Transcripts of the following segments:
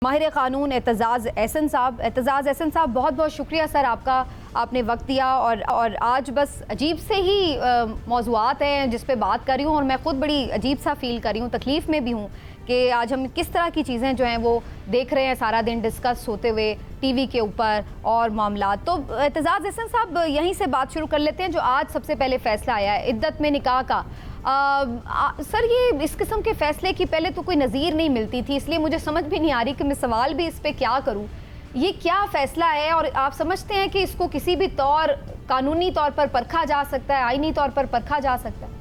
माहिर क़ानून एतजाज़ एहसन साहब बहुत बहुत शुक्रिया सर आपका, आपने वक्त दिया। और आज बस अजीब से ही मौज़ूआत हैं जिस पे बात कर रही हूँ और मैं ख़ुद बड़ी अजीब सा फ़ील कर रही हूँ, तकलीफ़ में भी हूँ कि आज हम किस तरह की चीज़ें जो हैं वो देख रहे हैं सारा दिन डिस्कस होते हुए टीवी के ऊपर और मामला। तो एतजाज़ एहसन साहब यहीं से बात शुरू कर लेते हैं। जो आज सबसे पहले फ़ैसला आया है इद्दत में निकाह का, सर ये इस किस्म के फ़ैसले की पहले तो कोई नज़ीर नहीं मिलती थी, इसलिए मुझे समझ भी नहीं आ रही कि मैं सवाल भी इस पर क्या करूँ। ये क्या फ़ैसला है और आप समझते हैं कि इसको किसी भी तौर कानूनी तौर पर परखा जा सकता है, आईनी तौर पर परखा जा सकता है?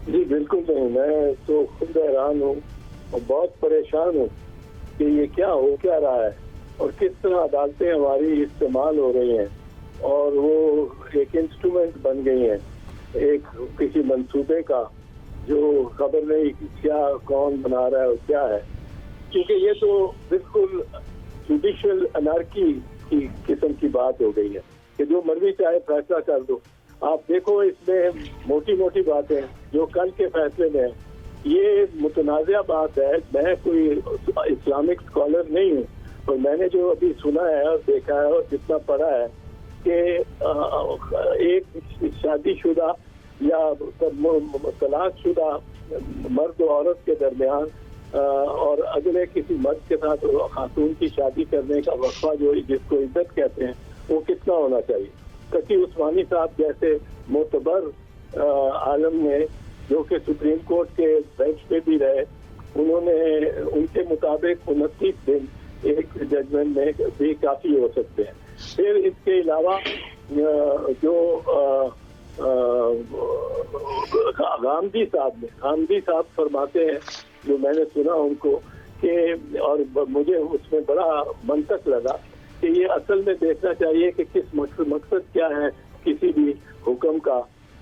जी बिल्कुल नहीं, मैं तो खुद हैरान हूँ और बहुत परेशान हूँ कि ये क्या हो क्या रहा है और किस तरह अदालतें हमारी इस्तेमाल हो रही हैं और वो एक इंस्ट्रूमेंट बन गई हैं एक किसी मंसूबे का, जो खबर नहीं क्या कौन बना रहा है और क्या है। क्योंकि ये तो बिल्कुल जुडिशियल अनार्की की किस्म की बात हो गई है कि जो मर्जी चाहे फैसला कर दो। आप देखो इसमें मोटी मोटी बातें जो कल के फैसले में है, ये मुतनाज़ा बात है। मैं कोई इस्लामिक स्कॉलर नहीं हूँ और मैंने जो अभी सुना है और देखा है और जितना पढ़ा है कि एक शादीशुदा या तलाकशुदा मर्द और औरत के दरमियान और अगले किसी मर्द के साथ खातून की शादी करने का वक्फा जो जिसको इज्जत कहते हैं वो कितना होना चाहिए। तकी उस्मानी साहब जैसे मोतबर आलम ने, जो कि सुप्रीम कोर्ट के बेंच पे भी रहे, उन्होंने उनके मुताबिक 29 दिन एक जजमेंट में भी काफ़ी हो सकते हैं। फिर इसके अलावा जो गांधी साहब फरमाते हैं, जो मैंने सुना उनको कि, और मुझे उसमें बड़ा मंतक लगा कि ये असल में देखना चाहिए कि किस मकसद क्या है किसी भी हुक्म का,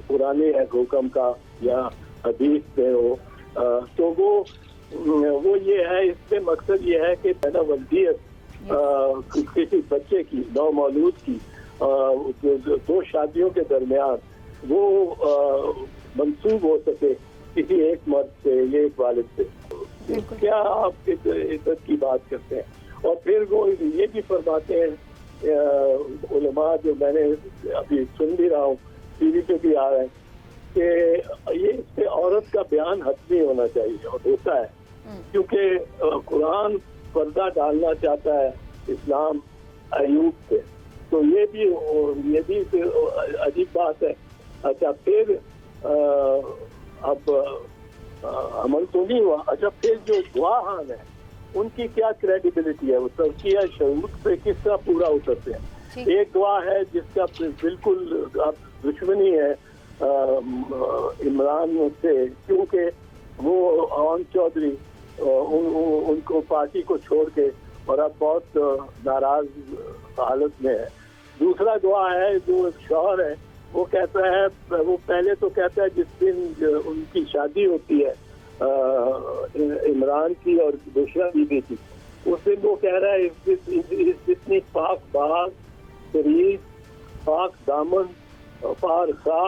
पुराने हुक्म का या हदीस में हो, तो वो ये है, इसमें मकसद ये है कि पैदा वल्दियत किसी बच्चे की, नौमौलूद की दो शादियों के दरमियान वो मंसूब हो सके किसी एक मर्द से या एक वालिद से। क्या आप इज्जत की बात करते हैं? और फिर वो ये भी फरमाते हैं उलमा, जो मैंने अभी सुन भी रहा हूँ, टीवी पे भी आ रहा है, कि ये इस पे औरत का बयान हतमी होना चाहिए और होता है, क्योंकि कुरान पर्दा डालना चाहता है इस्लाम अयूब पे। तो ये भी अजीब बात है। अच्छा, फिर अब अमल तो नहीं हुआ। अच्छा, फिर जो गवाहान है उनकी क्या क्रेडिबिलिटी है, वो तज़किया शहूद पे किस तरह पूरा उतरते हैं। एक गवाह है जिसका बिल्कुल अब दुश्मनी है इमरान से, क्योंकि वो अवान चौधरी उनको पार्टी को छोड़ के और अब बहुत नाराज हालत में है। दूसरा गवाह है जो शौहर है, वो कहता है, वो पहले तो कहता है जिस दिन उनकी शादी होती है इमरान की और दूसरा बीबी की, उस दिन वो कह रहा है इतनी पाक बाग शरीफ पाक दामन फारसा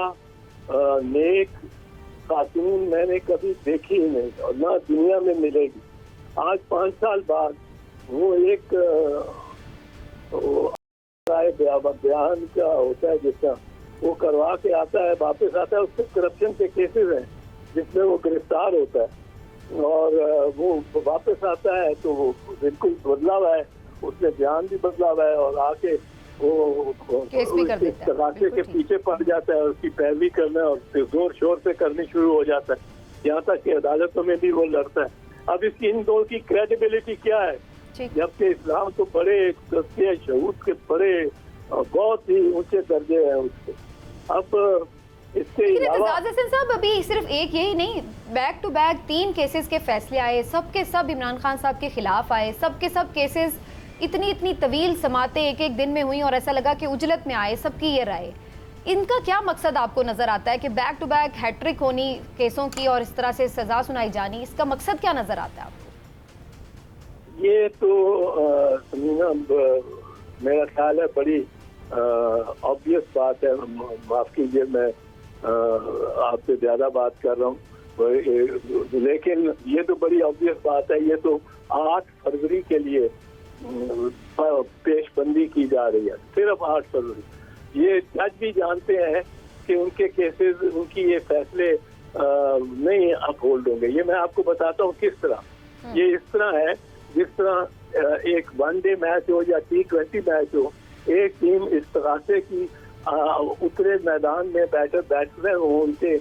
नेक खातून मैंने कभी देखी ही नहीं और ना दुनिया में मिलेगी। आज 5 साल बाद वो एक बयान का होता है जिसका, वो करवा के आता है, वापस आता है, उससे करप्शन के केसेस हैं जिसमें वो गिरफ्तार होता है और वो वापस आता है तो वो बिल्कुल बदला हुआ है, उसने बयान भी बदला हुआ है और आके वो तकाशे के पीछे पड़ जाता है, उसकी पैरवी करना और फिर जोर शोर से करनी शुरू हो जाता है, यहाँ तक कि अदालतों में भी वो लड़ता है। अब इसकी इन दो की क्रेडिबिलिटी क्या है, जबकि इस्लाम तो बड़े तज़किया शहूद के बड़े बहुत ही ऊंचे दर्जे हैं उसके। अब इसके अलावा साहब अभी सिर्फ एक यही नहीं, बैक टू बैक 3 केसेस के फैसले आए, सब के सब इमरान खान साहब के खिलाफ आए, सब के सब केसेस इतनी तवील समातें एक दिन में हुई और ऐसा लगा कि उजलत में आए सबकी ये राय। इनका क्या मकसद आपको नजर आता है कि बैक टू बैक हैट्रिक होनी केसों की और इस तरह से सजा सुनाई जानी, इसका मकसद क्या नजर आता है आपको? ये तो समीना मेरा ख्याल है बड़ी ऑब्वियस बात है, माफ कीजिए मैं आपसे ज्यादा बात कर रहा हूँ, लेकिन ये तो बड़ी ऑब्वियस बात है, ये तो 8 फरवरी के लिए पेशबंदी की जा रही है, सिर्फ 8 फरवरी। ये जज भी जानते हैं कि उनके केसेस, उनकी ये फैसले नहीं अपहोल्ड होंगे। ये मैं आपको बताता हूँ किस तरह। ये इस तरह है जिस तरह एक वनडे मैच हो या T20 मैच हो, एक टीम इस्तगासे की उतरे मैदान में बैट्समैन हो उनके,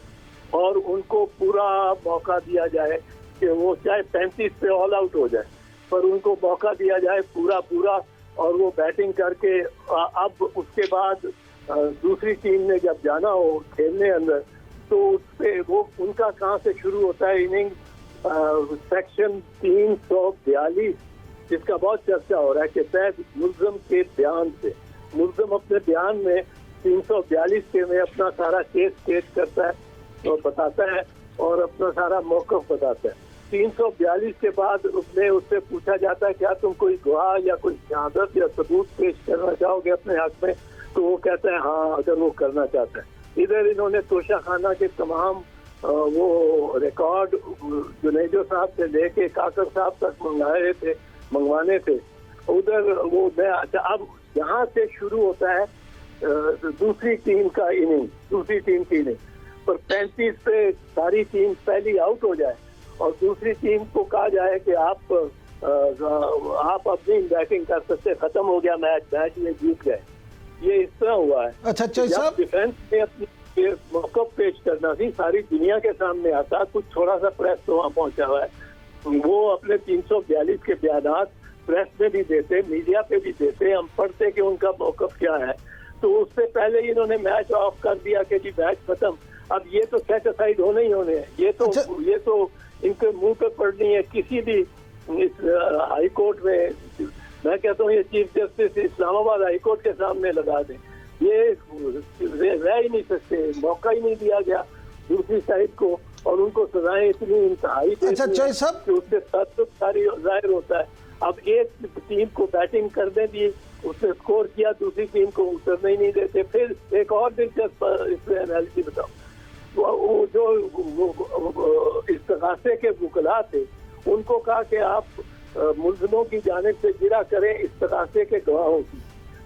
और उनको पूरा मौका दिया जाए कि वो चाहे 35 पे ऑल आउट हो जाए, पर उनको मौका दिया जाए पूरा, और वो बैटिंग करके अब उसके बाद दूसरी टीम ने जब जाना हो खेलने अंदर, तो उस पे वो उनका कहाँ से शुरू होता है इनिंग, सेक्शन 342 जिसका बहुत चर्चा हो रहा है के तहत मुल्ज़म के बयान से। मुल्ज़म अपने बयान में 342 के में अपना सारा केस स्टेट करता है और बताता है और अपना सारा मौक़िफ़ बताता है। 342 के बाद उससे पूछा जाता है क्या तुम कोई गवाह या कोई शहादत या सबूत पेश करना चाहोगे अपने हक में, तो वो कहता है हाँ, अगर वो करना चाहता है। इधर इन्होंने तोशा खाना के तमाम वो रिकॉर्ड जुनेजो साहब से लेके काकर साहब तक मंगवाने थे। उधर वो अच्छा, अब यहाँ से शुरू होता है दूसरी टीम का इनिंग, दूसरी टीम की इनिंग, पर 35 पे सारी टीम पहली आउट हो जाए और दूसरी टीम को कहा जाए कि आप अपनी बैटिंग कर सकते, खत्म हो गया मैच में जीत गए। ये इस तरह हुआ है। अच्छा साहब, डिफेंस में अपनी मौका पेश करना थी, सारी दुनिया के सामने आता, कुछ थोड़ा सा प्रेस तो वहाँ पहुंचा हुआ है, वो अपने 342 के बयानात प्रेस में भी देते, मीडिया पे भी देते, हम पढ़ते कि उनका मौक़िफ़ क्या है। तो उससे पहले इन्होंने मैच ऑफ कर दिया कि जी मैच खत्म। अब ये तो सेट असाइड होने ही होने हैं, ये तो इनके मुंह पे पड़नी है। किसी भी इस हाई कोर्ट में, मैं कहता हूँ ये chief justice Islamabad high court के सामने लगा दें, ये रह ही नहीं सकते, मौका ही नहीं दिया गया दूसरी साइड को, और उनको सजाएं इतनी इंतहाई कि उससे तत्व सारी जाहिर होता है। अब एक टीम को बैटिंग करने दी, उसने स्कोर किया, दूसरी टीम को उतरने ही नहीं देते। फिर एक और दिलचस्प इसमें एनालिसिस बताओ, वो जो इस्तगासे के वुकला थे उनको कहा कि आप मुल्ज़िमों की जानिब से गिरा करें इस्तगासे के गवाहों की।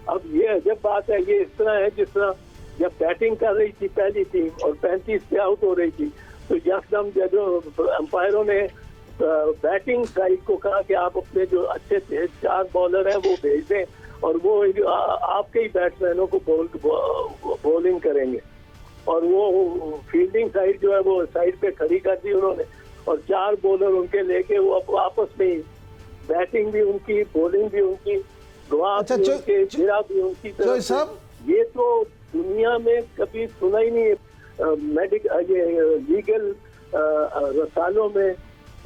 अब ये अजब बात है, ये इस तरह है जिस तरह जब बैटिंग कर रही थी पहली टीम और 35 पे आउट हो रही थी, तो यकदम जो अंपायरों ने बैटिंग साइड को कहा कि आप अपने जो अच्छे 4 बॉलर हैं वो भेज दें और वो आपके ही बैट्समैनों को बॉलिंग करेंगे, और वो फील्डिंग साइड जो है वो साइड पे खड़ी कर दी उन्होंने, और 4 बॉलर उनके लेके वो आपस में ही बैटिंग भी उनकी, बॉलिंग भी उनकी, गवाह भी उनके, गिरा भी उनकी तरफ से। ये तो दुनिया में कभी सुना ही नहीं है। ये लीगल रसालों में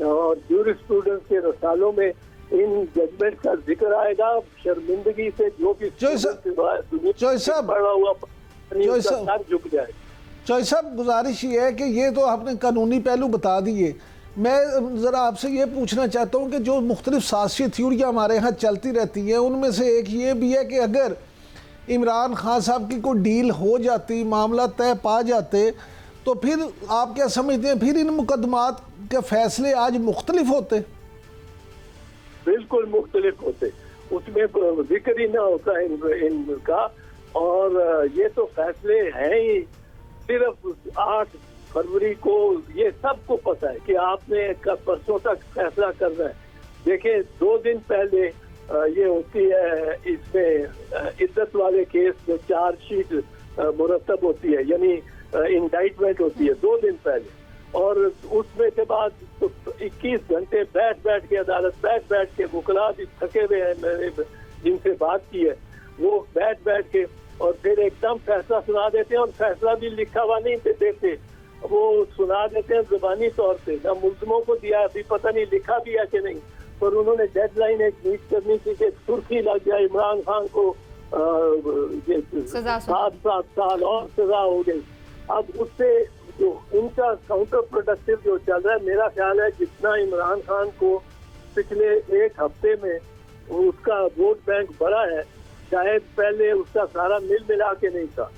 और जूरिस्प्रूडेंस के रसालों में इन जजमेंट का जिक्र आएगा। शर्मिंदगी से जो भी झुक जाए। चौधरी साहब, गुजारिश ये है कि ये तो आपने कानूनी पहलू बता दिए, मैं ज़रा आपसे ये पूछना चाहता हूँ कि जो मुख्तलिफ साजिशी थ्योरियाँ हमारे यहाँ चलती रहती हैं, उनमें से एक ये भी है कि अगर इमरान खान साहब की कोई डील हो जाती, मामला तय पा जाते, तो फिर आप क्या समझते हैं, फिर इन मुकदमात के फैसले आज मुख्तलिफ होते? बिल्कुल मुख्तलिफ होते, उसमें जिक्र ही ना होता इनका। और ये तो फैसले हैं ही, सिर्फ 8 फरवरी को ये सबको पता है कि आपने परसों तक फैसला करना है। देखिए 2 दिन पहले ये होती है, इसमें इद्दत वाले केस में चार्जशीट मुरतब होती है, यानी इंडाइटमेंट होती है 2 दिन पहले, और उसमें के बाद तो 21 घंटे बैठ के अदालत, बैठ के वकला भी थके हुए हैं, मैंने जिनसे बात की है, वो बैठ के और फिर एकदम फैसला सुना देते हैं, और फैसला भी लिखा हुआ नहीं देते, वो सुना देते हैं जुबानी तौर पे। ना मुल्ज़िमों को दिया, अभी पता नहीं लिखा भी है कि नहीं, पर उन्होंने डेडलाइन एक मीट करनी थी कि सुर्खी लग जाए इमरान खान को 7 साल और सजा हो गई। अब उससे जो इनका काउंटर प्रोडक्टिव जो चल रहा है, मेरा ख्याल है जितना इमरान खान को पिछले 1 हफ्ते में उसका वोट बैंक बढ़ा है, शायद पहले उसका सारा मिला के नहीं था।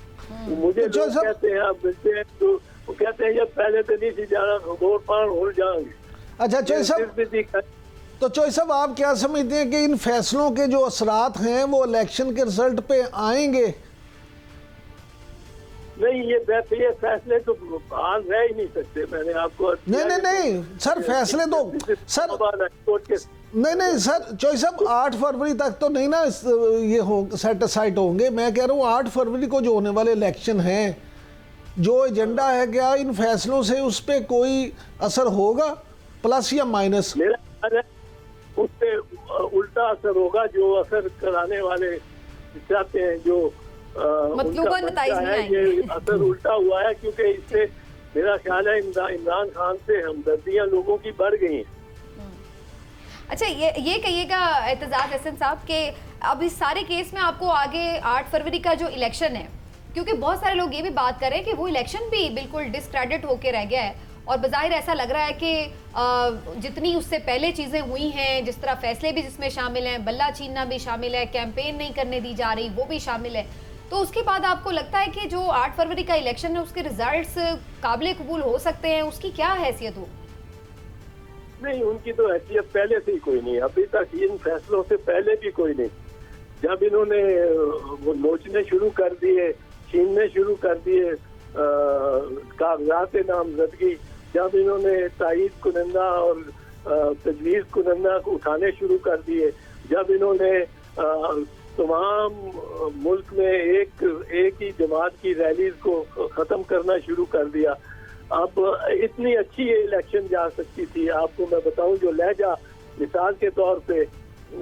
मुझे लोग कहते हैं, अब मिलते हैं तो वो कहते हैं जब पहले तो नहीं थी जाना वोट पान हो जाएंगे। अच्छा चौधरी साहब, तो चौधरी साहब आप क्या समझते हैं कि इन फैसलों के जो असरात हैं वो इलेक्शन के रिजल्ट पे आएंगे? नहीं, ये फैसले तो आज रह ही नहीं सकते। मैंने आपको नहीं सर, फैसले तो सर कोर्ट के नहीं सर, चौधरी साहब 8 फरवरी तक तो नहीं ना ये हो सेटिस्फाइड होंगे। मैं कह रहा हूँ 8 फरवरी को जो होने वाले इलेक्शन हैं, जो एजेंडा है, क्या इन फैसलों से उस पर कोई असर होगा, प्लस या माइनस? मेरा ख्याल है उस पे उल्टा असर होगा। जो असर कराने वाले चाहते हैं, जो मतलूबा नताइज नहीं आएंगे। ये असर उल्टा हुआ है, क्योंकि इससे मेरा ख्याल है इमरान खान से हमदर्दियां लोगों की बढ़ गई हैं। अच्छा, ये कहिएगा एतजाज एहसन साहब के अब इस सारे केस में आपको आगे 8 फरवरी का जो इलेक्शन है, क्योंकि बहुत सारे लोग ये भी बात कर रहे हैं कि वो इलेक्शन भी बिल्कुल डिस्क्रेडिट होके रह गया है और बज़ाहिर ऐसा लग रहा है कि जितनी उससे पहले चीज़ें हुई हैं, जिस तरह फैसले भी जिसमें शामिल हैं, बल्ला छीनना भी शामिल है, कैंपेन नहीं करने दी जा रही वो भी शामिल है, तो उसके बाद आपको लगता है कि जो 8 फरवरी का इलेक्शन है उसके रिजल्ट्स काबिल कबूल हो सकते हैं? उसकी क्या हैसियत हो? नहीं, उनकी तो हैसियत पहले से ही कोई नहीं, अभी तक इन फैसलों से पहले भी कोई नहीं। जब इन्होंने वो नोचने शुरू कर दिए, छीनने शुरू कर दिए कागजात नामजदगी, जब इन्होंने तायीद कुनंदा और तजवीज़ कुनंदा को उठाने शुरू कर दिए, जब इन्होंने तमाम मुल्क में एक ही जमात की रैलीज को ख़त्म करना शुरू कर दिया। अब इतनी अच्छी ये इलेक्शन जा सकती थी। आपको मैं बताऊं, जो लहजा मिसाल के तौर पे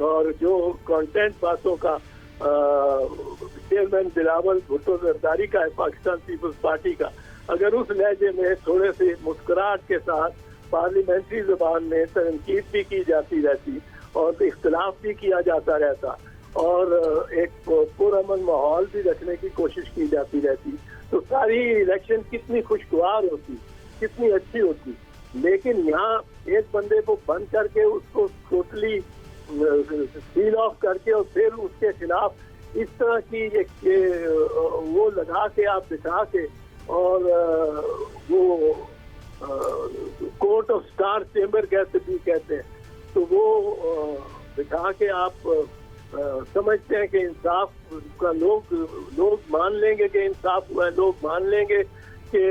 और जो कंटेंट बातों का चेयरमैन बिलावल भुट्टो जरदारी का है पाकिस्तान पीपल्स पार्टी का, अगर उस लहजे में थोड़े से मुस्कुराहट के साथ पार्लियामेंट्री ज़बान में तनकीद भी की जाती रहती और इख्तिलाफ भी किया जाता रहता और एक पुरअमन माहौल भी रखने की कोशिश की जाती रहती, तो सारी इलेक्शन कितनी खुशगवार होती, कितनी अच्छी होती। लेकिन यहाँ एक बंदे को बंद करके उसको टोटली सील ऑफ करके और फिर उसके खिलाफ इस तरह की वो लगा के आप दिखा के और वो कोर्ट ऑफ स्टार चेंबर कहते हैं, तो वो दिखा के आप समझते हैं कि इंसाफ का लोग मान लेंगे कि इंसाफ हुआ है, लोग मान लेंगे कि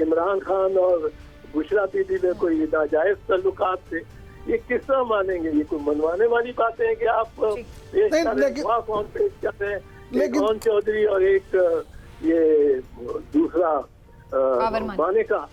इमरान खान और बुशरा बीबी में कोई नाजायज ताल्लुकात थे। ये किस तरह मानेंगे? ये कोई मनवाने वाली बातें हैं कि आप पेश कर रहे हैं, कौन पेश कर रहे हैं, कौन चौधरी और एक ये दूसरा माने का